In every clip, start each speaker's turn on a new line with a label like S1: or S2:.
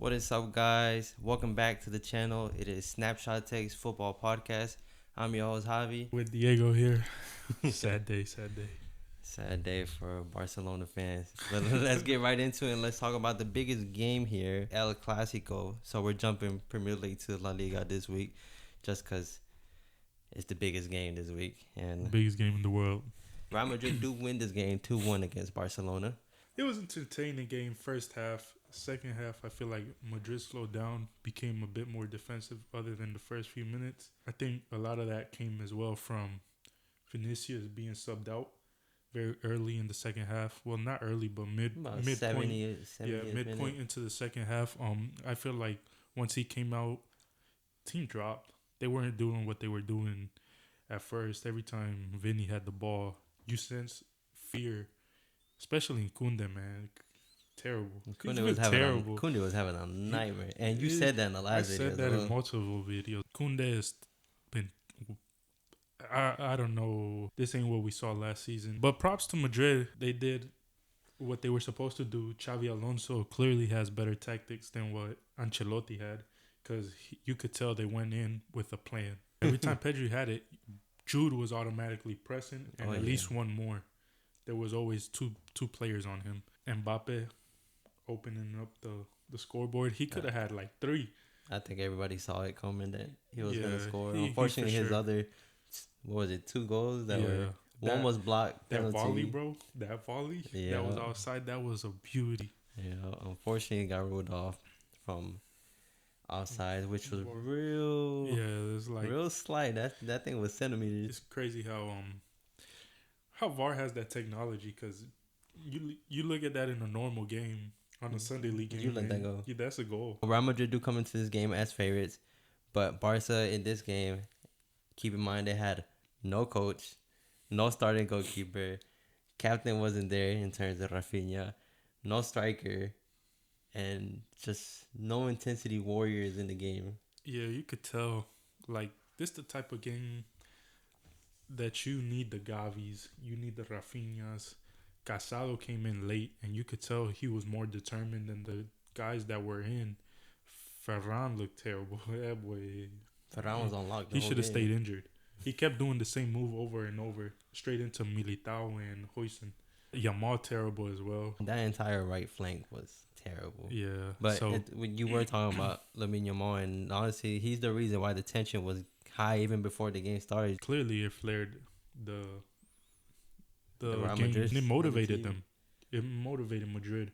S1: What is up, guys? Welcome back to the channel. It is Snapshot Takes Football Podcast. I'm your host, Javi.
S2: With Diego here. Sad day, sad day.
S1: Sad day for Barcelona fans. But let's get right into it and let's talk about the biggest game here, El Clasico. So we're jumping Premier League to La Liga this week just because it's the biggest game this week. And
S2: Biggest game in the world.
S1: Real Madrid do win this game 2-1 against Barcelona.
S2: It was an entertaining game first half. Second half, I feel like Madrid slowed down, became a bit more defensive other than the first few minutes. I think a lot of that came as well from Vinicius being subbed out very early in the second half. Well, not early, but
S1: About
S2: midpoint.
S1: 70th
S2: Midpoint
S1: minute.
S2: into the second half. I feel like once he came out, team dropped. They weren't doing what they were doing at first. Every time Vinny had the ball, you sense fear, especially in Kunde, man. Terrible.
S1: Kunde was having a nightmare. And you said that in the last video.
S2: I said that in multiple videos. Kunde has been. I don't know. This ain't what we saw last season. But props to Madrid. They did what they were supposed to do. Xavi Alonso clearly has better tactics than what Ancelotti had. Because you could tell they went in with a plan. Every time Pedri had it, Jude was automatically pressing. And at least one more. There was always two players on him. Mbappe opening up the scoreboard. He could have had like 3.
S1: I think everybody saw it coming that he was going to score.
S2: He
S1: Unfortunately, his other, what was it, 2 goals that were, one was blocked.
S2: That
S1: penalty.
S2: volley, bro. That volley.
S1: Yeah.
S2: That was outside. That was a beauty.
S1: Yeah, unfortunately, it got ruled off from outside, which was real.
S2: Yeah, it's like
S1: real slight. That thing was centimeters.
S2: It's crazy how VAR has that technology, because you look at that in a normal game. On a Sunday league game,
S1: You let that go.
S2: Yeah, that's a goal.
S1: Real Madrid do come into this game as favorites, but Barca in this game, keep in mind they had no coach, no starting goalkeeper, captain wasn't there in terms of Rafinha, no striker, and just no intensity warriors in the game.
S2: Yeah, you could tell. Like, this the type of game that you need the Gavis, you need the Rafinhas. Casado came in late, and you could tell he was more determined than the guys that were in. Ferran looked terrible. That boy.
S1: Ferran was on lock.
S2: He should have stayed injured. He kept doing the same move over and over, straight into Militao and Huijsen. Yamal terrible as well.
S1: That entire right flank was terrible.
S2: Yeah.
S1: But when you were talking about Lamine Yamal, and honestly, he's the reason why the tension was high even before the game started.
S2: Clearly, it flared the
S1: Real
S2: game.
S1: Madrid
S2: It motivated them. It motivated Madrid.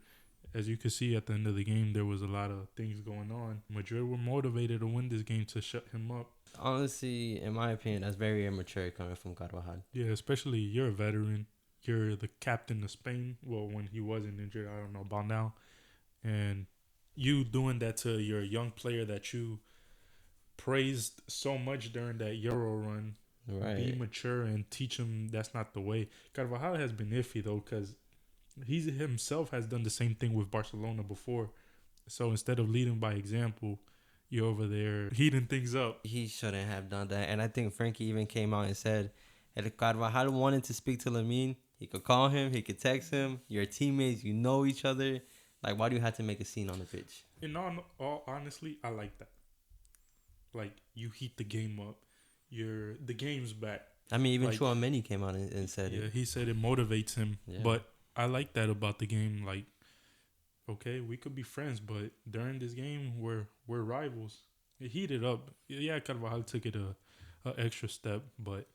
S2: As you could see at the end of the game, there was a lot of things going on. Madrid were motivated to win this game to shut him up.
S1: Honestly, in my opinion, that's very immature coming from Carvajal.
S2: Yeah, especially you're a veteran. You're the captain of Spain. Well, when he wasn't injured, I don't know about now. And you doing that to your young player that you praised so much during that Euro run.
S1: Right.
S2: Be mature and teach him that's not the way. Carvajal has been iffy, though, because he himself has done the same thing with Barcelona before. So instead of leading by example, you're over there heating things up.
S1: He shouldn't have done that. And I think Frankie even came out and said, if Carvajal wanted to speak to Lamine, he could call him, he could text him. You're teammates, you know each other. Like, why do you have to make a scene on the pitch?
S2: In all honestly, I like that. Like, you heat the game up. The game's back.
S1: I mean, even Chouameni came out and said it.
S2: Yeah, he said it motivates him.
S1: Yeah.
S2: But I like that about the game. Like, okay, we could be friends, but during this game, we're rivals. It heated up. Yeah, Carvajal took it a extra step, but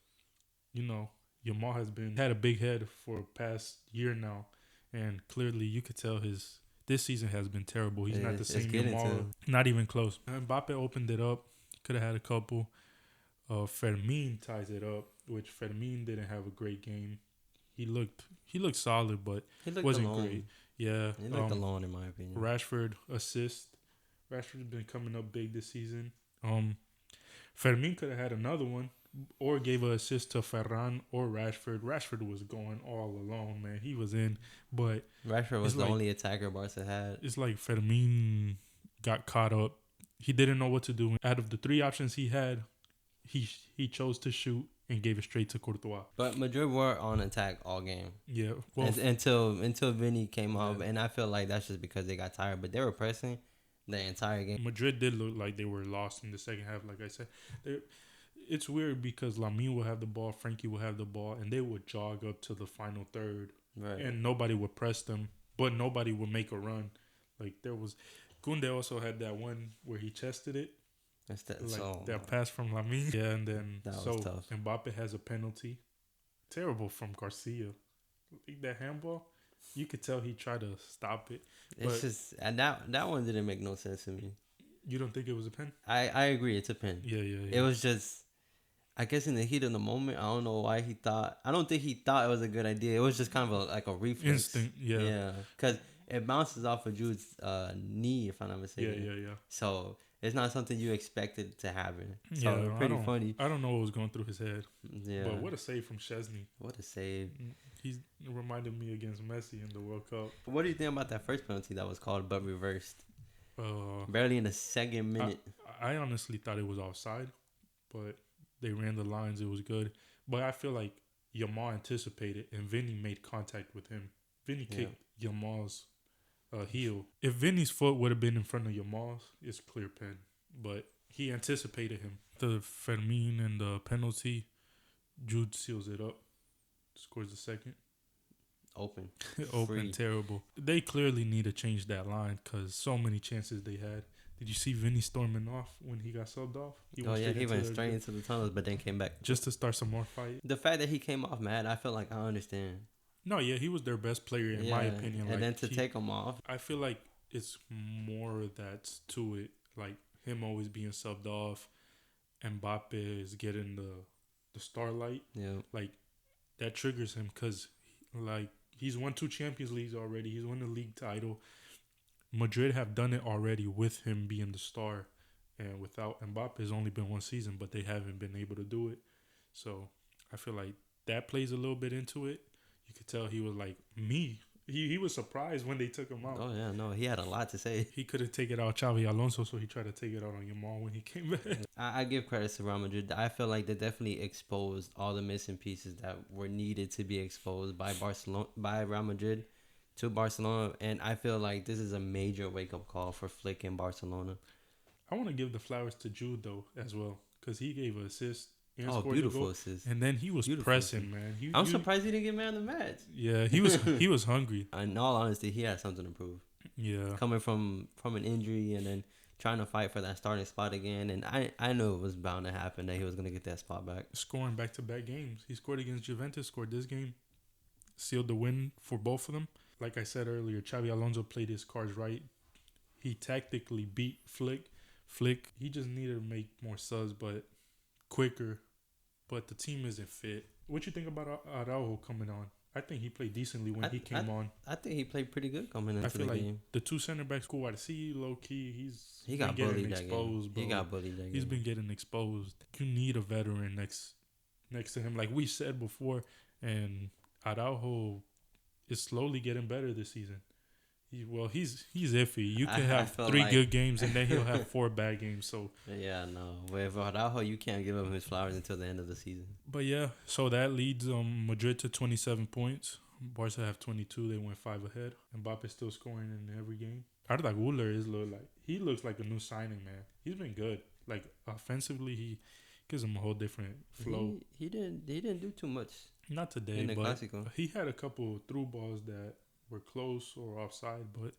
S2: you know, Yamal has had a big head for past year now, and clearly you could tell this season has been terrible. He's not the same Yamal. Not even close. Mbappe opened it up. Could have had a couple. Fermin ties it up, which Fermin didn't have a great game. He looked solid, but wasn't
S1: alone.
S2: great. Yeah,
S1: He looked alone in my opinion.
S2: Rashford assist. Rashford's been coming up big this season. Fermin could have had another one, or gave an assist to Ferran or Rashford. Rashford was going all alone, man. He was in, but
S1: Rashford was the only attacker Barca had.
S2: It's like Fermin got caught up. He didn't know what to do. Out of the 3 options he had, he chose to shoot and gave it straight to Courtois.
S1: But Madrid were on attack all game.
S2: Yeah. Well,
S1: until Vinny came up, and I feel like that's just because they got tired. But they were pressing. the entire game.
S2: Madrid did look like they were lost in the second half. Like I said, it's weird because Lamine will have the ball, Frankie will have the ball, and they would jog up to the final third,
S1: Right.
S2: and nobody would press them, but nobody would make a run. Like there was, Kunde also had that one where he chested it,
S1: That's that.
S2: like
S1: So
S2: that pass from Lamine. Yeah, and then
S1: that was
S2: so
S1: tough.
S2: Mbappe has a penalty, terrible from Garcia, like that handball. You could tell he tried to stop it.
S1: It's
S2: But
S1: just and that one didn't make no sense to me.
S2: you don't think it was a pen?
S1: I agree. It's a pin.
S2: Yeah.
S1: It was just. I guess in the heat of the moment, I don't know why he thought. I don't think he thought it was a good idea. It was just kind of like a reflex.
S2: Instinct. Yeah.
S1: Yeah. Because it bounces off of Jude's knee, if I'm not mistaken.
S2: Yeah.
S1: So it's not something you expected to happen. So
S2: Yeah,
S1: pretty funny.
S2: I don't know what was going through his head.
S1: Yeah.
S2: But what a save from Chesney.
S1: What a save.
S2: He's reminded me against Messi in the World Cup.
S1: What do you think about that first penalty that was called but reversed?
S2: Uh,
S1: Barely in the second minute.
S2: I honestly thought it was offside, but they ran the lines. It was good. But I feel like Yamal anticipated and Vinny made contact with him. Vinny kicked Yamal's heel. If Vinny's foot would have been in front of Yamal's, it's clear pen. But he anticipated him. The Fermin and the penalty, Jude seals it up. Scores the second.
S1: Open.
S2: Open,
S1: Free.
S2: terrible. They clearly need to change that line because so many chances they had. Did you see Vinny storming off when he got subbed off?
S1: He went straight into the tunnels, but then came back.
S2: Just to start some more fight.
S1: The fact that he came off mad, I feel like I understand.
S2: No, yeah, he was their best player in my opinion.
S1: And then to take him off.
S2: I feel like it's more that's to it. Like him always being subbed off. Mbappe is getting the starlight.
S1: Yeah.
S2: Like that triggers him because like he's won 2 Champions Leagues already. He's won the league title. Madrid have done it already with him being the star. And without Mbappe, it's only been 1 season, but they haven't been able to do it. So I feel like that plays a little bit into it. You could tell he was like, me. He was surprised when they took him out.
S1: Oh, yeah, no, he had a lot to say.
S2: He could have taken out Xavi Alonso, so he tried to take it out on Yamal when he came back.
S1: I give credit to Real Madrid. I feel like they definitely exposed all the missing pieces that were needed to be exposed by Real Madrid to Barcelona. And I feel like this is a major wake-up call for Flick in Barcelona.
S2: I want to give the flowers to Jude, though, as well, because he gave an assist.
S1: Beautiful assist.
S2: And then he was pressing, man.
S1: I'm surprised he didn't get man of the match.
S2: Yeah, he was hungry.
S1: In all honesty, he had something to prove.
S2: Yeah.
S1: Coming from an injury and then trying to fight for that starting spot again. And I knew it was bound to happen that he was going to get that spot back.
S2: Scoring back-to-back games. He scored against Juventus, scored this game. Sealed the win for both of them. Like I said earlier, Xavi Alonso played his cards right. He tactically beat Flick. He just needed to make more subs, but quicker. But the team isn't fit. What you think about Araujo coming on? I think he played decently when he came on.
S1: I think he played pretty good coming into the game.
S2: The 2 center backs, Kouarsi, low key,
S1: he got bullied exposed. He got bullied that game.
S2: He's been getting exposed. You need a veteran next to him, like we said before. And Araujo is slowly getting better this season. He's iffy. You can have 3 good games and then he'll have 4 bad games. So
S1: yeah, no. With Araujo, you can't give him his flowers until the end of the season.
S2: But yeah, so that leads Madrid to 27 points. Barca have 22. They went 5 ahead. Mbappe still scoring in every game. Arda Güler looks like a new signing, man. He's been good. Like offensively, he gives him a whole different flow.
S1: He didn't do too much.
S2: Not today,
S1: in the
S2: but
S1: Classico.
S2: He had a couple through balls that were close or offside, but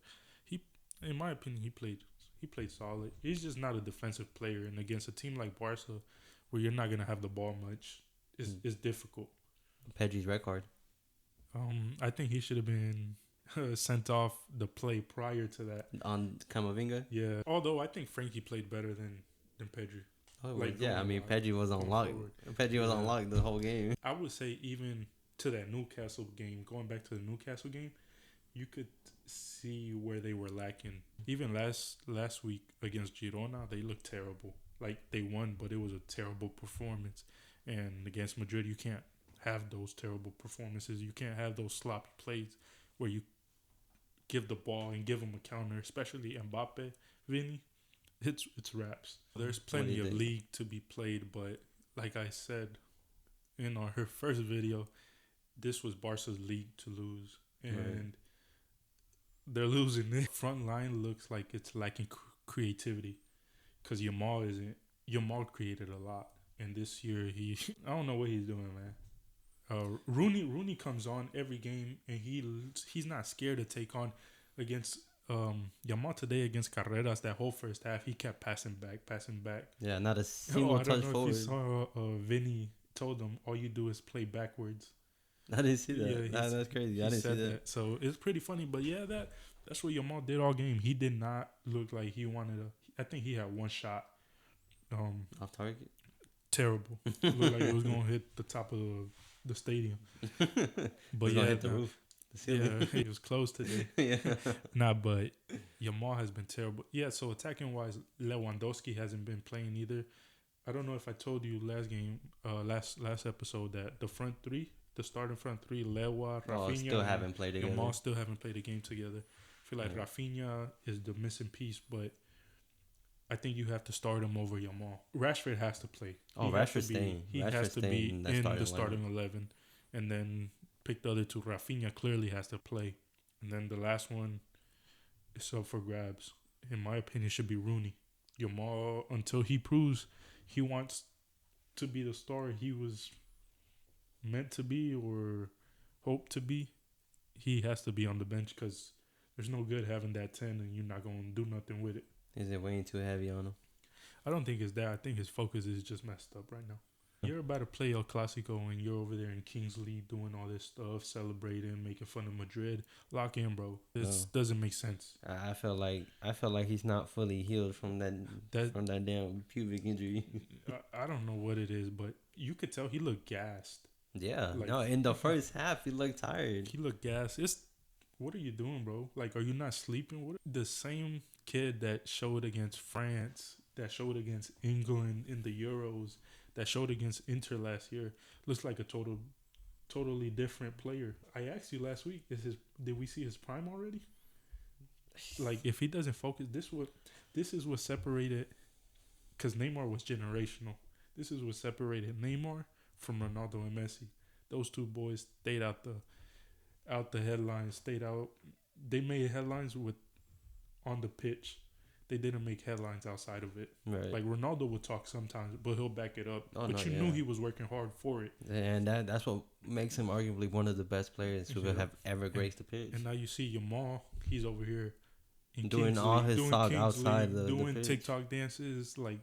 S2: in my opinion, he played solid. He's just not a defensive player, and against a team like Barca, where you're not gonna have the ball much, is difficult.
S1: Pedri's red card.
S2: I think he should have been sent off the play prior to that
S1: On Camavinga?
S2: Yeah. Although I think Frankie played better than Pedri.
S1: Oh, like, yeah, I mean, Pedri was on lock. Pedri was on lock the whole game.
S2: I would say even to that Newcastle game, going back to the Newcastle game, you could see where they were lacking. Even last week against Girona, they looked terrible. Like, they won, but it was a terrible performance. And against Madrid, you can't have those terrible performances. You can't have those sloppy plays where you give the ball and give them a counter, especially Mbappe, Vinny. It's raps. There's plenty of league to be played, but like I said in her first video, this was Barca's league to lose. And they're losing it. Front line looks like it's lacking creativity, because Yamal created a lot, and this year I don't know what he's doing, man. Rooney comes on every game, and he's not scared to take on against Yamal today against Carreras. That whole first half, he kept passing back.
S1: Yeah, not a single
S2: I don't
S1: touch
S2: know
S1: forward.
S2: if you saw Vinny told him all you do is play backwards.
S1: I didn't see that.
S2: Yeah,
S1: That's crazy. I
S2: he
S1: didn't see
S2: said
S1: that.
S2: So it's pretty funny, but yeah, that's what Yamal did all game. He did not look like he wanted to. I think he had one shot.
S1: Off target.
S2: Terrible. Looked like it was gonna hit the top of the stadium. But
S1: It's gonna hit the roof. The ceiling.
S2: Yeah, it was close today.
S1: Yeah.
S2: But Yamal has been terrible. Yeah, so attacking wise, Lewandowski hasn't been playing either. I don't know if I told you last episode that the starting front three, Lewa, Rafinha,
S1: still haven't played together.
S2: Yamal still haven't played a game together. I feel like Rafinha is the missing piece, but I think you have to start him over Yamal. Rashford has to play.
S1: Rashford's staying.
S2: He has to be in the starting 11. And then pick the other two. Rafinha clearly has to play. And then the last one is up for grabs. In my opinion, should be Rooney. Yamal, until he proves he wants to be the star he was meant to be or hoped to be, he has to be on the bench, because there's no good having that 10 and you're not going to do nothing with it.
S1: Is it weighing too heavy on him?
S2: I don't think it's that. I think his focus is just messed up right now. You're about to play El Classico and you're over there in Kingsley doing all this stuff, celebrating, making fun of Madrid. Lock in, bro. This doesn't make sense.
S1: I feel like he's not fully healed from that damn pubic injury.
S2: I don't know what it is, but you could tell he looked gassed.
S1: Yeah. In the first half, he looked tired.
S2: He looked gassed. What are you doing, bro? Like, are you not sleeping? The same kid that showed against France, that showed against England in the Euros, that showed against Inter last year, looks like a totally different player. I asked you last week, did we see his prime already? Like, if he doesn't focus, this is what separated, because Neymar was generational. This is what separated Neymar from Ronaldo and Messi. Those two boys stayed out the headlines, stayed out. They made headlines on the pitch. They didn't make headlines outside of it. Right. Like, Ronaldo would talk sometimes, but he'll back it up. Knew he was working hard for it.
S1: And that's what makes him arguably one of the best players who have ever graced the pitch.
S2: And now you see Yamal, he's over here
S1: doing all his talk outside the
S2: doing
S1: pitch.
S2: TikTok dances, like,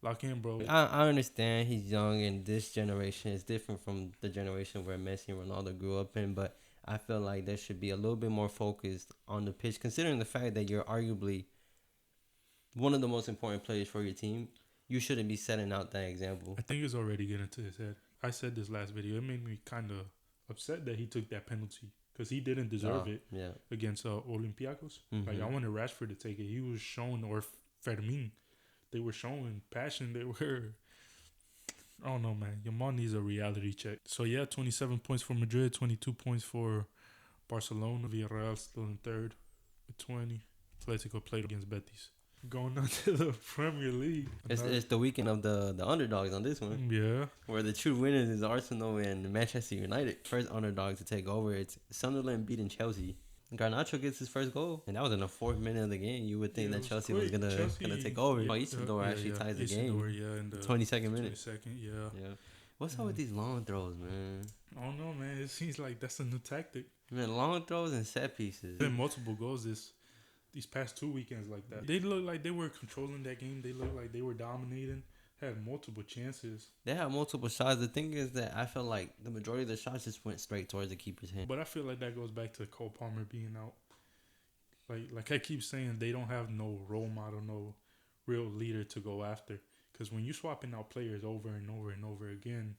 S2: lock in, bro.
S1: I understand he's young and this generation is different from the generation where Messi and Ronaldo grew up in, but I feel like there should be a little bit more focused on the pitch, considering the fact that you're arguably one of the most important players for your team. You shouldn't be setting out that example.
S2: I think it's already getting to his head. I said this last video. It made me kind of upset that he took that penalty, because he didn't deserve it against Olympiacos. Mm-hmm. Like, I wanted Rashford to take it. He was showing, or Fermin, they were showing passion. They were, I don't know, man. Yamal needs a reality check. So, 27 points for Madrid, 22 points for Barcelona. Villarreal still in third with 20. Classico played against Betis. Going on to the Premier League.
S1: It's the weekend of the underdogs on this one.
S2: Yeah.
S1: Where the true winners is Arsenal and Manchester United. First underdog to take over. It's Sunderland beating Chelsea. Garnacho gets his first goal, and that was in the 4th minute of the game. You would think that Chelsea was gonna take over. Isidore actually ties the game.
S2: In the
S1: 22nd minute.
S2: 22nd, yeah.
S1: What's up with these long throws, man?
S2: I don't know, man. It seems like that's a new tactic.
S1: Man, long throws and set pieces.
S2: Been multiple goals these past 2 weekends like that. They looked like they were controlling that game. They looked like they were dominating. Had multiple chances.
S1: They had multiple shots. The thing is that I feel like the majority of the shots just went straight towards the keeper's hand.
S2: But I feel like that goes back to Cole Palmer being out. Like I keep saying, they don't have no role model, no real leader to go after. Because when you're swapping out players over and over and over again,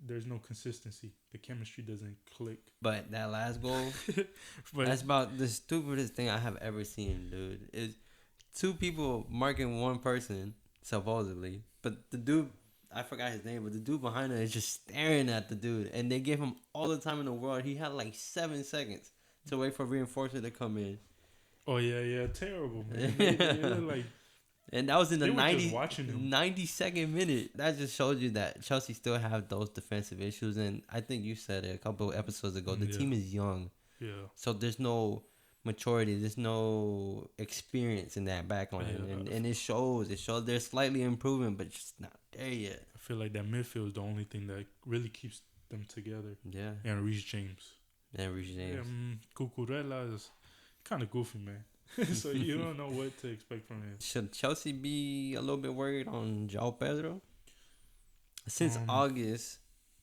S2: there's no consistency. The chemistry doesn't click.
S1: But that last goal, that's about the stupidest thing I have ever seen, dude. Is 2 people marking 1 person, supposedly. But the dude, I forgot his name, but the dude behind him is just staring at the dude. And they gave him all the time in the world. He had like 7 seconds to wait for reinforcement to come in.
S2: Oh, yeah. Terrible, man. They look like...
S1: And that was in the 92nd minute. That just shows you that Chelsea still have those defensive issues. And I think you said it a couple of episodes ago. The team is young.
S2: Yeah.
S1: So there's no maturity. There's no experience in that back line, and it shows. It shows they're slightly improving, but just not there yet.
S2: I feel like that midfield is the only thing that really keeps them together.
S1: Yeah.
S2: And Reece James. Cucurella is kind of goofy, man. So you don't know what to expect from him.
S1: Should Chelsea be a little bit worried on João Pedro? Since August,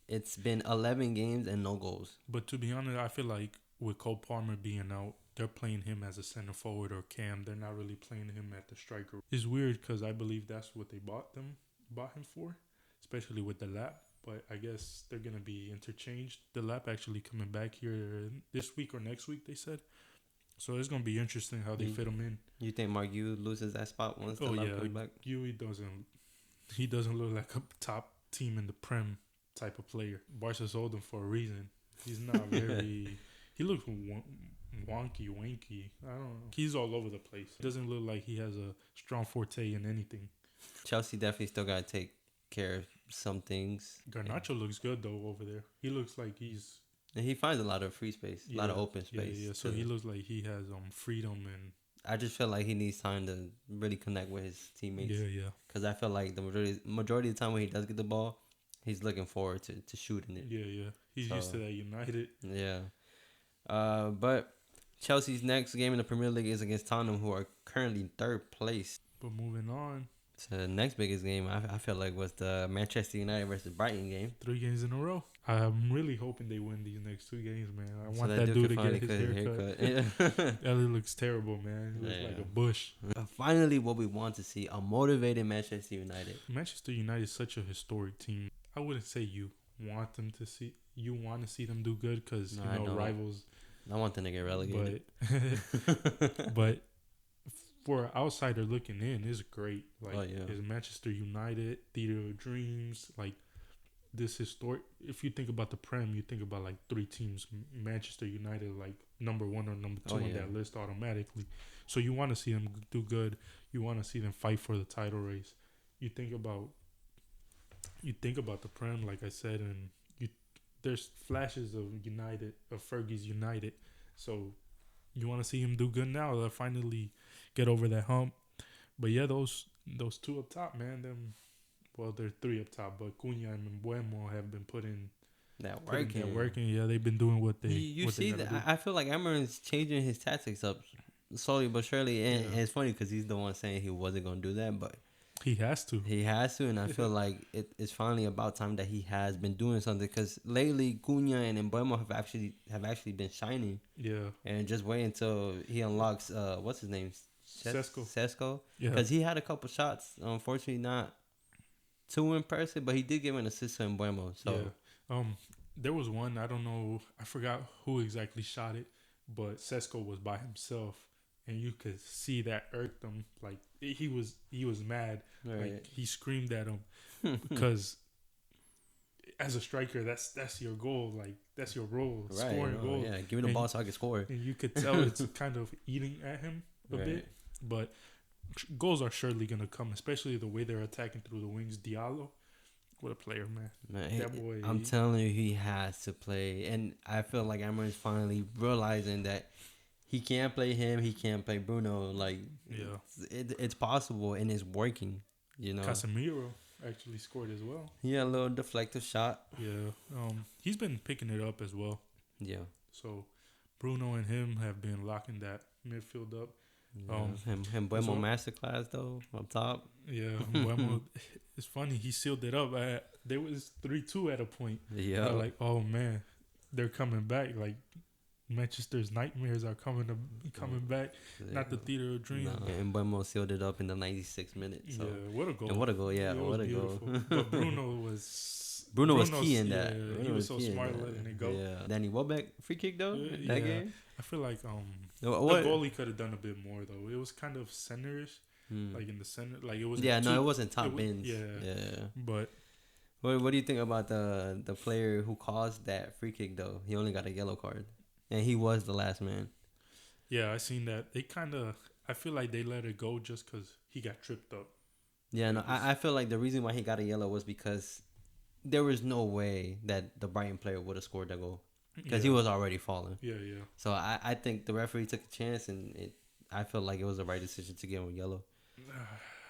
S1: it's been 11 games and no goals.
S2: But to be honest, I feel like with Cole Palmer being out, they're playing him as a center forward or cam. They're not really playing him at the striker. It's weird because I believe that's what they bought him for, especially with the lap. But I guess they're going to be interchanged. The lap actually coming back here this week or next week, they said. So it's going to be interesting how they fit him in.
S1: You think Mark Yu loses that spot once the lap comes back?
S2: He doesn't look like a top team in the Prem type of player. Barca sold him for a reason. He's not very... He looks wonky, wanky. I don't know. He's all over the place. It doesn't look like he has a strong forte in anything.
S1: Chelsea definitely still got to take care of some things.
S2: Garnacho looks good, though, over there. He looks like he's...
S1: And he finds a lot of free space, a lot of open space.
S2: Yeah. So he looks like he has freedom, and
S1: I just feel like he needs time to really connect with his teammates.
S2: Yeah.
S1: Because I feel like the majority of the time when he does get the ball, he's looking forward to shooting it.
S2: Yeah. He's used to that United.
S1: Yeah. But Chelsea's next game in the Premier League is against Tottenham, who are currently third place.
S2: But moving on
S1: to the next biggest game, I feel like was the Manchester United versus Brighton game.
S2: 3 games in a row. I'm really hoping they win these next 2 games, man. I want that dude to get his haircut.
S1: Yeah.
S2: Ellie looks terrible, man. He looks like a bush.
S1: Finally, what we want to see, a motivated Manchester United.
S2: Manchester United is such a historic team. I wouldn't say you want to see them do good because, rivals.
S1: I want them to get relegated.
S2: But for an outsider looking in, it's great. It's Manchester United, Theater of Dreams, this historic. If you think about the Prem, you think about 3 teams. Manchester United, number 1 or number 2 on that list automatically. So you want to see them do good. You want to see them fight for the title race. You think about the Prem, like I said, and there's flashes of Fergie's United. So you want to see him do good now. They'll finally get over that hump. But yeah, those 2 up top, man. They're 3 up top, but Cunha and Mbeumo have been putting that working. Yeah, they've been doing what they.
S1: You see that? I feel like Amarin's changing his tactics up slowly but surely, and it's funny because he's the one saying he wasn't gonna do that, but
S2: he has to.
S1: And I feel like it's finally about time that he has been doing something because lately Cunha and Mbeumo have actually been shining. Yeah, and just wait until he unlocks what's his name, Sesko. Because he had a couple shots, unfortunately not too impressive, but he did give an assist to Mbeumo. So
S2: there was one, I don't know, I forgot who exactly shot it, but Sesko was by himself, and you could see that irked him. He was mad. Right. He screamed at him because as a striker, that's your goal. That's your role, scoring goals.
S1: Yeah, give me the ball so I can score.
S2: And you could tell it's kind of eating at him a bit, but goals are surely gonna come, especially the way they're attacking through the wings. Diallo, what a player, man! That boy,
S1: I'm telling you, he has to play, and I feel like Amarin's finally realizing that he can't play him, he can't play Bruno. It's possible, and it's working.
S2: Casemiro actually scored as well.
S1: Yeah, a little deflective shot.
S2: Yeah, he's been picking it up as well.
S1: Yeah.
S2: So Bruno and him have been locking that midfield up.
S1: Mbeumo masterclass though up top.
S2: Yeah, Mbeumo. It's funny, he sealed it up. There was 3-2 at a point. Yeah, oh man, they're coming back. Manchester's nightmares are coming back. Yeah. Not the Theater of Dreams.
S1: No, and Mbeumo sealed it up in the 96th minute. So.
S2: Yeah, what a goal!
S1: And what a goal! Yeah, what a
S2: goal! But Bruno was
S1: key in that.
S2: Yeah, he was so smart letting it go.
S1: Yeah, Danny Welbeck free kick though. That game.
S2: I feel like the goalie could have done a bit more though. It was kind of centerish, in the center. It was.
S1: Yeah, it wasn't top bins.
S2: Yeah. But
S1: what do you think about the player who caused that free kick though? He only got a yellow card, and he was the last man.
S2: Yeah, I seen that. They I feel like they let it go just because he got tripped up.
S1: Yeah, no, I feel like the reason why he got a yellow was because there was no way that the Brighton player would have scored that goal. because he was already falling.
S2: Yeah, yeah.
S1: So I think the referee took a chance, and I felt like it was the right decision to give him yellow.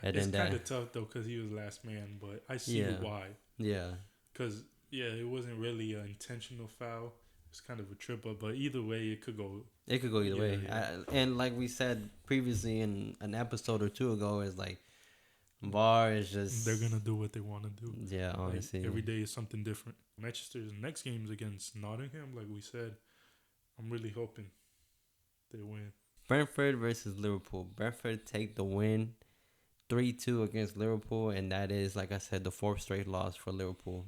S1: And
S2: It's
S1: then
S2: kind
S1: that,
S2: of tough though because he was last man, but I see
S1: yeah,
S2: why.
S1: yeah,
S2: Because it wasn't really an intentional foul. It's kind of a trip up, but either way, it could go.
S1: it could go either
S2: Yeah,
S1: way.
S2: yeah.
S1: And like we said previously in an episode or two ago, is like VAR is
S2: They're
S1: just,
S2: gonna do what they want to do.
S1: yeah,
S2: Like
S1: honestly.
S2: every day is something different. Manchester's next game is against Nottingham. Like we said, I'm really hoping they win.
S1: Brentford versus Liverpool. Brentford take the win 3-2 against Liverpool, and that is, like I said, the fourth straight loss for Liverpool.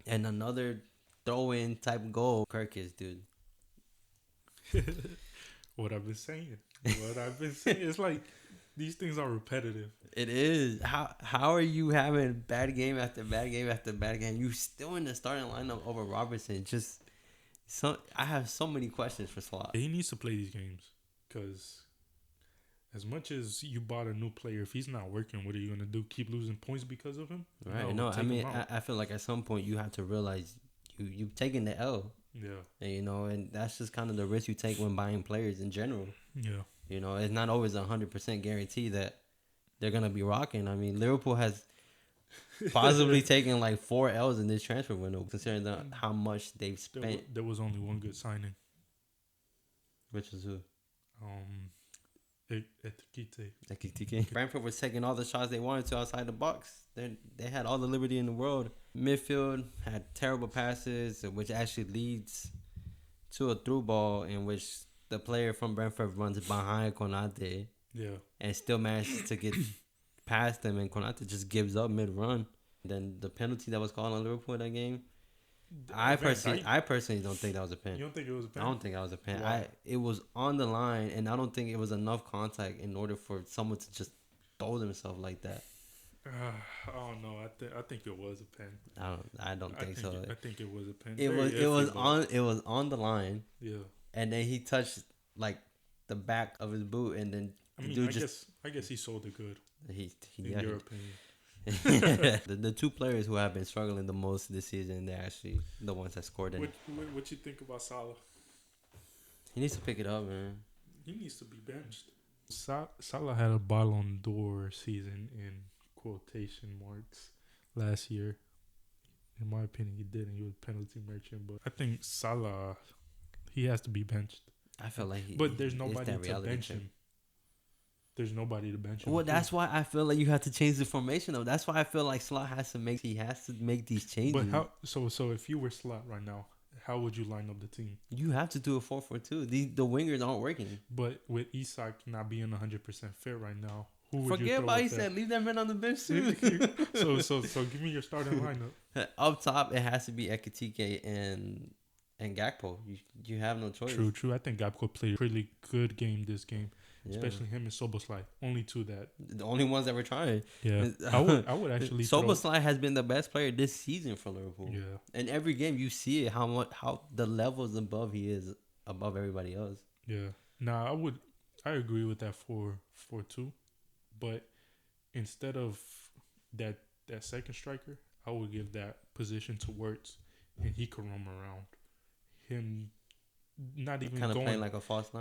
S1: And another throw-in type goal, Kirkis, dude.
S2: What I've been saying. What I've been saying. It's like these things are repetitive.
S1: It is. How are you having bad game after bad game after bad game? You still in the starting lineup over Robertson? Just I have so many questions for Slot.
S2: He needs to play these games because as much as you bought a new player, if he's not working, what are you gonna do? Keep losing points because of him?
S1: Right? No, I
S2: take
S1: mean,
S2: him out.
S1: I feel like at some point you have to realize you've taken the L.
S2: Yeah,
S1: And, and that's just kind of the risk you take when buying players in general.
S2: yeah.
S1: It's not always 100% guarantee that they're gonna be rocking. I mean, Liverpool has possibly taken like 4 L's in this transfer window, considering how much they've spent.
S2: There was only one good signing.
S1: Which is who?
S2: Ekitike.
S1: Brentford was taking all the shots they wanted to outside the box. They had all the liberty in the world. Midfield had terrible passes, which actually leads to a through ball in which the player from Brentford runs behind Konate.
S2: Yeah.
S1: And still manages to get past them, and Konate just gives up mid-run. Then the penalty that was called on Liverpool in that game, I personally don't think that was a pen.
S2: You don't think it was a pen?
S1: I don't think that was a pen.
S2: Why?
S1: It was on the line, and I don't think it was enough contact in order for someone to just throw themselves like that.
S2: I don't know. I think it was a pen.
S1: I don't think so.
S2: I think it was a pen.
S1: It was on the line.
S2: Yeah.
S1: And then he touched like the back of his boot, and then
S2: I guess he sold it good. In your
S1: opinion. the two players who have been struggling the most this season, they're actually the ones that scored it.
S2: What you think about Salah?
S1: He needs to pick it up, man.
S2: He needs to be benched. Salah had a Ballon d'Or season in quotation marks last year. In my opinion, he didn't. He was penalty merchant, but I think Salah, he has to be benched.
S1: I feel like
S2: but there's nobody to bench him. There's nobody to bench him.
S1: Well, that's why I feel like you have to change the formation though. That's why I feel like Slot has to make these changes.
S2: But how? So if you were Slot right now, how would you line up the team?
S1: You have to do a 4-4-2. The wingers aren't working.
S2: But with Isak not being 100% fit right now, who would
S1: forget
S2: you throw
S1: about Isak? Leave that man on the bench too.
S2: so give me your starting lineup.
S1: Up top, it has to be Ekitike and Gakpo. You have no choice.
S2: True. I think Gakpo played a pretty good game this game. Yeah. Especially him and Soboslai. Only two that.
S1: The only ones that were trying.
S2: Yeah. I would actually
S1: Soboslai has been the best player this season for Liverpool.
S2: Yeah.
S1: And every game you see it, how the levels above he is above everybody else.
S2: Yeah. Nah, I agree with that 4-4-2. But instead of that second striker, I would give that position to Wirtz, and he could roam around. Him not even
S1: kind of
S2: going
S1: playing like a false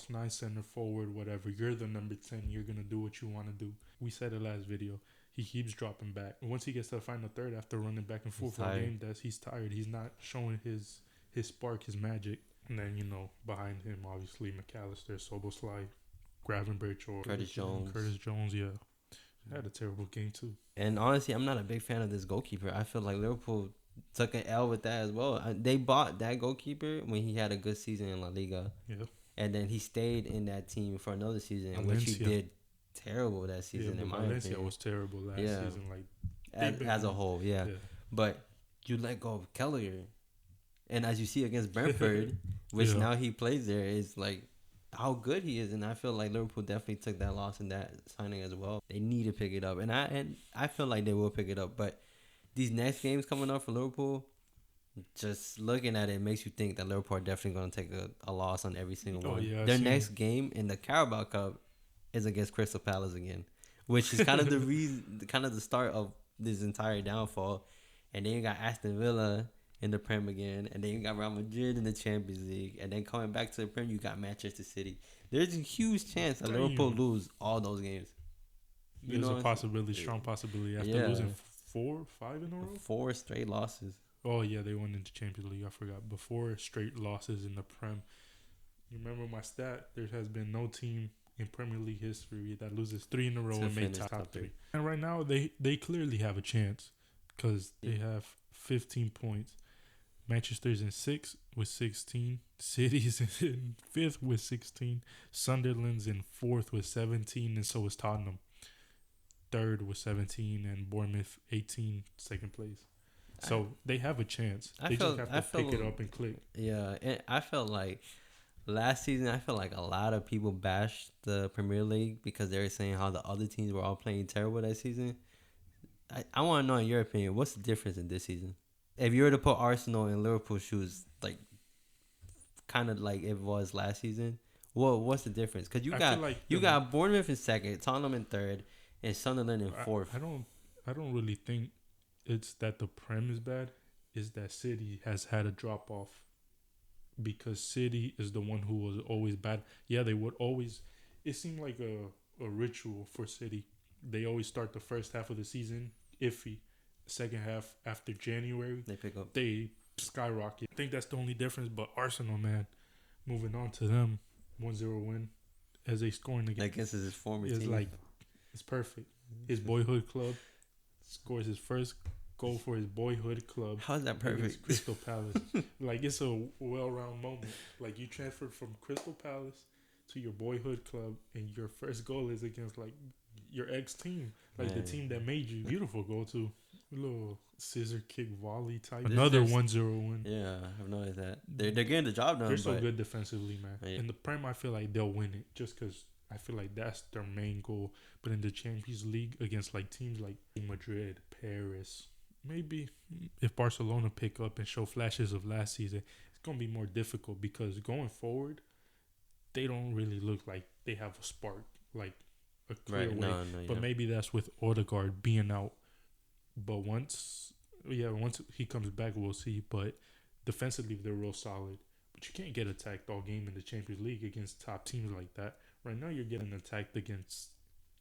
S1: nine,
S2: center forward, whatever. You're the number 10. You're gonna do what you want to do. We said it last video. He keeps dropping back. Once he gets to the final third, after running back and forth for a game, he's tired. He's not showing his spark, his magic. And then behind him, obviously McAllister, Soboslai, Gravenberch, or
S1: Curtis
S2: Jones. Yeah, had a terrible game too.
S1: And honestly, I'm not a big fan of this goalkeeper. I feel like Liverpool took an L with that as well. They bought that goalkeeper when he had a good season in La Liga.
S2: Yeah.
S1: And then he stayed in that team for another season, in which he did terrible that season, in my opinion.
S2: Valencia was terrible last season. Like
S1: as a whole, yeah. But you let go of Kelleher. And as you see against Brentford, which now he plays there, is like how good he is. And I feel like Liverpool definitely took that loss in that signing as well. They need to pick it up. And I feel like they will pick it up. But these next games coming up for Liverpool, just looking at it makes you think that Liverpool are definitely going to take a loss on every single one.
S2: Yeah,
S1: their next game in the Carabao Cup is against Crystal Palace again, which is kind of the reason, kind of the start of this entire downfall. And then you got Aston Villa in the Prem again, and then you got Real Madrid in the Champions League, and then coming back to the Prem, you got Manchester City. There's a huge chance that Liverpool lose all those games.
S2: There's a possibility, strong possibility after losing 4, 5 in a row.
S1: 4 straight losses.
S2: Oh yeah, they won into Champions League. I forgot. Before straight losses in the Prem. You remember my stat? There has been no team in Premier League history that loses 3 in a row and makes top 3. And right now they clearly have a chance because they have 15 points. Manchester's in 6th with 16. City's in 5th with 16. Sunderland's in 4th with 17, and so is Tottenham. 3rd with 17, and Bournemouth 18, second place. So they have a chance. They just have to pick it up and click.
S1: Yeah, and I felt like last season, I felt like a lot of people bashed the Premier League because they were saying how the other teams were all playing terrible that season. I want to know, in your opinion, what's the difference in this season? If you were to put Arsenal in Liverpool's shoes, like kind of like it was last season, what's the difference? Because you got Bournemouth in 2nd, Tottenham in 3rd, and Sunderland in 4th.
S2: I don't really think it's that the Prem is bad. It's that City has had a drop off. Because City is the one who was always bad. Yeah, they would always. It seemed like a ritual for City. They always start the first half of the season iffy. Second half after January,
S1: they pick up.
S2: They skyrocket. I think that's the only difference. But Arsenal, man, moving on to them, 1-0 win as they scoring again.
S1: I guess it's his former team.
S2: Like it's perfect. His boyhood club scores his first goal for his boyhood club.
S1: How's that perfect?
S2: Crystal Palace. Like, it's a well-round moment. Like, you transferred from Crystal Palace to your boyhood club, and your first goal is against, like, your ex-team. Like, the team that made you. Beautiful goal, too. A little scissor kick volley type. Another 1-0 win.
S1: Yeah, I've noticed that. They're getting the job done.
S2: They're so good defensively, man.
S1: Yeah.
S2: In the Prem, I feel like they'll win it just because I feel like that's their main goal. But in the Champions League, against, like, teams like Madrid, Paris, maybe if Barcelona pick up and show flashes of last season, it's going to be more difficult because going forward, they don't really look like they have a spark, like a clear way. But maybe that's with Odegaard being out. But once he comes back, we'll see. But defensively, they're real solid. But you can't get attacked all game in the Champions League against top teams like that. Right now, you're getting attacked against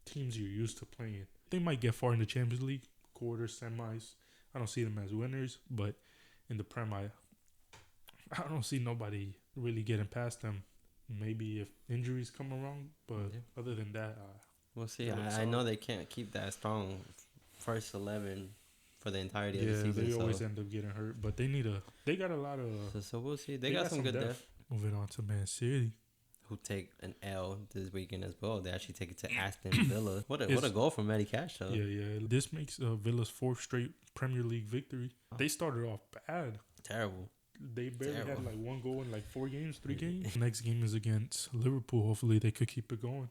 S2: teams you're used to playing. They might get far in the Champions League, quarters, semis. I don't see them as winners, but in the Prem, I don't see nobody really getting past them. Maybe if injuries come around, but other than that,
S1: we'll see. I know they can't keep that strong first 11 for the entirety of the season.
S2: Yeah, they always end up getting hurt, but they got a lot of.
S1: So we'll see. They got some good depth.
S2: Moving on to Man City,
S1: who take an L this weekend as well. They actually take it to Aston Villa. What a goal from Matty Cash, though.
S2: Yeah. This makes Villa's 4th straight Premier League victory. They started off bad.
S1: Terrible.
S2: They barely had like 1 goal in like 4 games, 3 games. Next game is against Liverpool. Hopefully they could keep it going.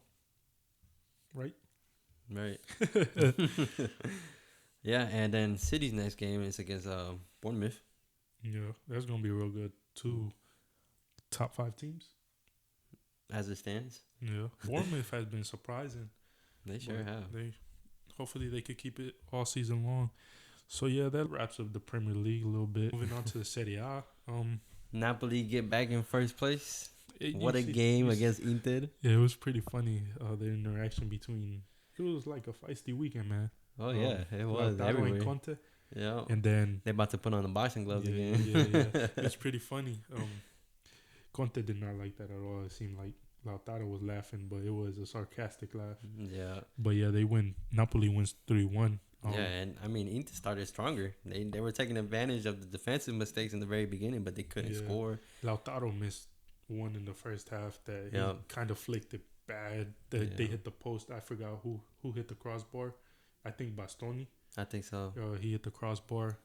S2: Right?
S1: Yeah, and then City's next game is against Bournemouth.
S2: Yeah, that's going to be real good. 2 top 5 teams.
S1: As it stands.
S2: Yeah. Bournemouth has been surprising.
S1: They sure have.
S2: Hopefully they could keep it all season long. So, yeah, that wraps up the Premier League a little bit. Moving on to the Serie A.
S1: Napoli get back in first place. What a game against Inter.
S2: Yeah, it was pretty funny. The interaction between... It was like a feisty weekend, man.
S1: Oh, yeah. It was everywhere.
S2: And Conte.
S1: Yeah.
S2: And then...
S1: They're about to put on the boxing gloves again.
S2: Yeah. It's pretty funny. Conte did not like that at all. It seemed like Lautaro was laughing, but it was a sarcastic laugh.
S1: Yeah.
S2: But, yeah, they win. Napoli wins 3-1.
S1: And I mean, Inter started stronger. They were taking advantage of the defensive mistakes in the very beginning, but they couldn't score.
S2: Lautaro missed one in the first half that he kind of flicked it bad. They hit the post. I forgot who hit the crossbar. I think Bastoni.
S1: I think so.
S2: He hit the crossbar.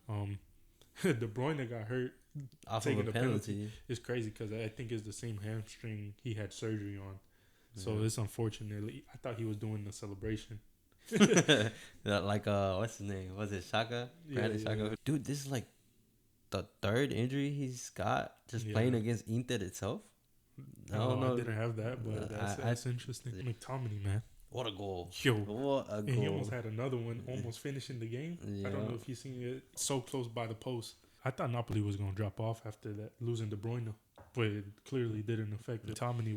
S2: De Bruyne got hurt.
S1: Off of a penalty.
S2: It's crazy because I think it's the same hamstring he had surgery on. So it's unfortunate. I thought he was doing the celebration.
S1: Like what's his name? Was it Shaka? Shaka. Dude, this is like the 3rd injury he's got just playing against Inter itself.
S2: I don't know. I didn't have that, but that's interesting. McTominay, man.
S1: What a goal.
S2: What a goal. And he almost had another one, almost finishing the game. I don't know if you've seen it. So close by the post. I thought Napoli was going to drop off after that, losing De Bruyne, but it clearly didn't affect it. Tomini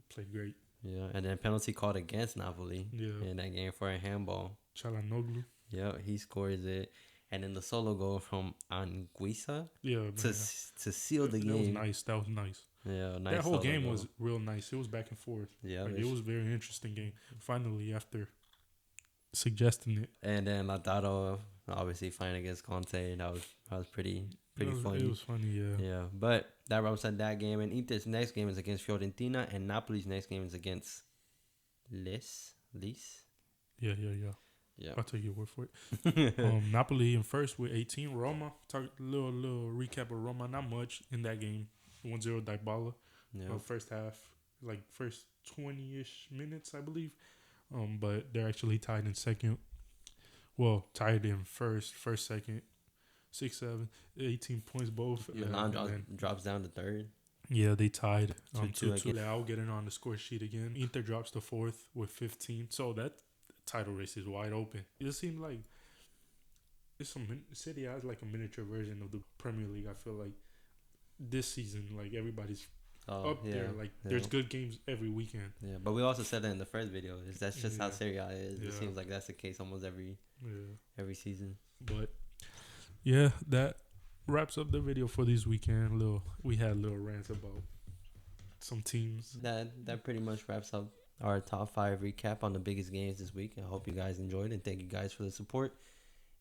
S2: played great.
S1: Yeah, and then penalty called against Napoli in that game for a handball.
S2: Çalhanoğlu.
S1: Yeah, he scores it. And then the solo goal from Anguissa to seal the game.
S2: That was nice. That was nice.
S1: Yeah, nice.
S2: That whole game was real nice. It was back and forth.
S1: Yeah,
S2: it was a very interesting game. Finally, after suggesting it.
S1: And then Lautaro obviously fighting against Conte. That was pretty funny.
S2: It was funny, yeah.
S1: Yeah, but that wraps up that game. And Inter's next game is against Fiorentina, and Napoli's next game is against Lis.
S2: Yeah.
S1: Yeah.
S2: I'll take your word for it. Napoli in first with 18. Roma, talk a little recap of Roma. Not much in that game. 1-0 Dybala.
S1: Yeah.
S2: First half, like first 20-ish minutes, I believe. But they're actually tied in second. Well, tied in first, second. 6, 7, 18 points both.
S1: Milan drops down to third.
S2: Yeah, they tied
S1: 2-2.
S2: Leao getting on the score sheet again. Inter drops to fourth with 15. So that title race is wide open. It seems like City has like a miniature version of the Premier League. I feel like this season, like everybody's up there. Like there's good games every weekend.
S1: Yeah, but we also said that in the first video. That's just how Serie is. It seems like that's the case almost every season.
S2: But yeah, that wraps up the video for this weekend. We had little rants about some teams.
S1: That pretty much wraps up our top 5 recap on the biggest games this week. I hope you guys enjoyed and thank you guys for the support.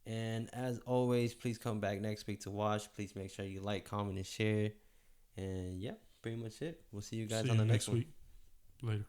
S1: And as always, please come back next week to watch. Please make sure you like, comment, and share. And yeah, pretty much it. We'll see you guys on the next week.
S2: Later.